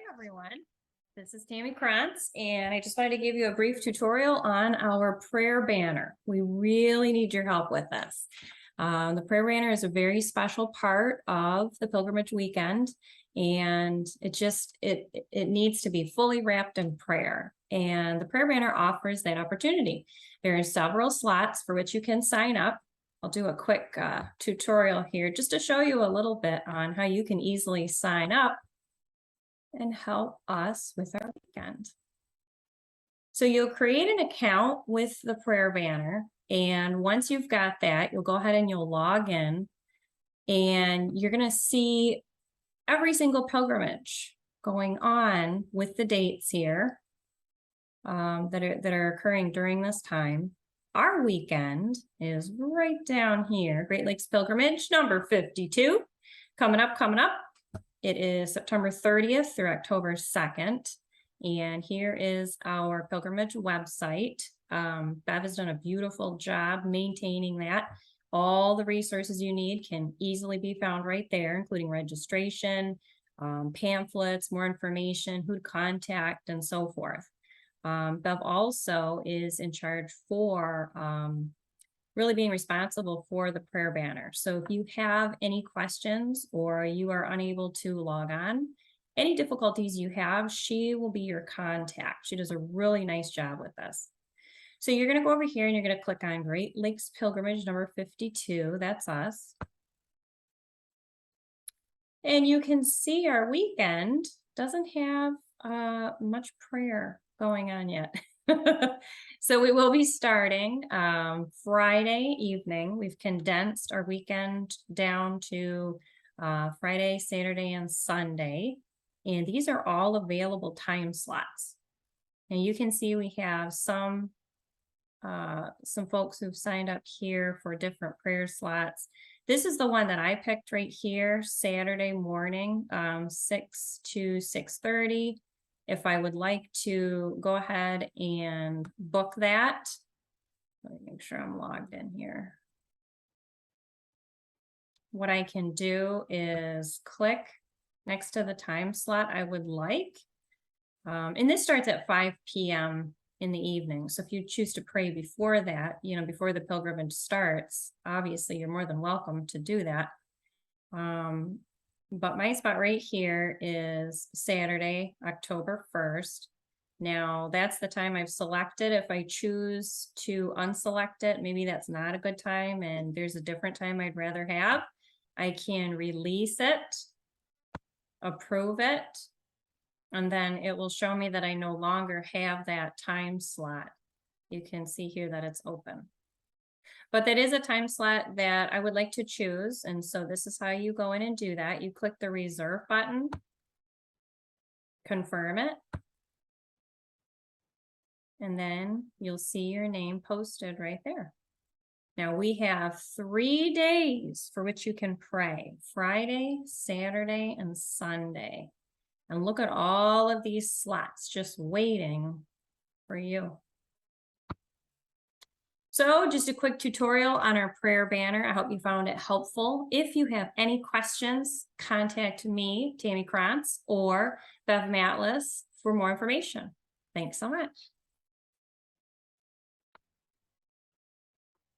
Everyone. This is Tammy Krantz, and I just wanted to give you a brief tutorial on our prayer banner. We really need your help with this. The prayer banner is a very special part of the pilgrimage weekend, and it needs to be fully wrapped in prayer. And the prayer banner offers that opportunity. There are several slots for which you can sign up. I'll do a quick tutorial here just to show you a little bit on how you can easily sign up and help us with our weekend. So you'll create an account with the prayer banner, and once you've got that, you'll go ahead and you'll log in, and you're going to see every single pilgrimage going on with the dates here that are occurring during this time. Our weekend is right down here, Great Lakes Pilgrimage number 52, coming up. It is September 30th through October 2nd. And here is our pilgrimage website. Bev has done a beautiful job maintaining that. All the resources you need can easily be found right there, including registration, pamphlets, more information, who to contact, and so forth. Bev also is in charge for really being responsible for the prayer banner. So if you have any questions or you are unable to log on, any difficulties you have, she will be your contact. She does a really nice job with this. So you're going to go over here and you're going to click on Great Lakes Pilgrimage number 52. That's us. And you can see our weekend doesn't have much prayer going on yet. So we will be starting Friday evening. We've condensed our weekend down to Friday, Saturday, and Sunday. And these are all available time slots. And you can see we have some folks who've signed up here for different prayer slots. This is the one that I picked right here, Saturday morning, 6 to 6:30. If I would like to go ahead and book that, let me make sure I'm logged in here. What I can do is click next to the time slot I would like. And this starts at 5 p.m. in the evening. So if you choose to pray before that, before the pilgrimage starts, obviously you're more than welcome to do that. But my spot right here is Saturday, October 1st. Now that's the time I've selected. If I choose to unselect it, maybe that's not a good time and there's a different time I'd rather have, I can release it, approve it, and then it will show me that I no longer have that time slot. You can see here that it's open. But that is a time slot that I would like to choose. And so this is how you go in and do that. You click the reserve button, confirm it, and then you'll see your name posted right there. Now we have 3 days for which you can pray: Friday, Saturday, and Sunday. And look at all of these slots just waiting for you. So just a quick tutorial on our prayer banner. I hope you found it helpful. If you have any questions, contact me, Tammy Krantz, or Bev Matlis for more information. Thanks so much.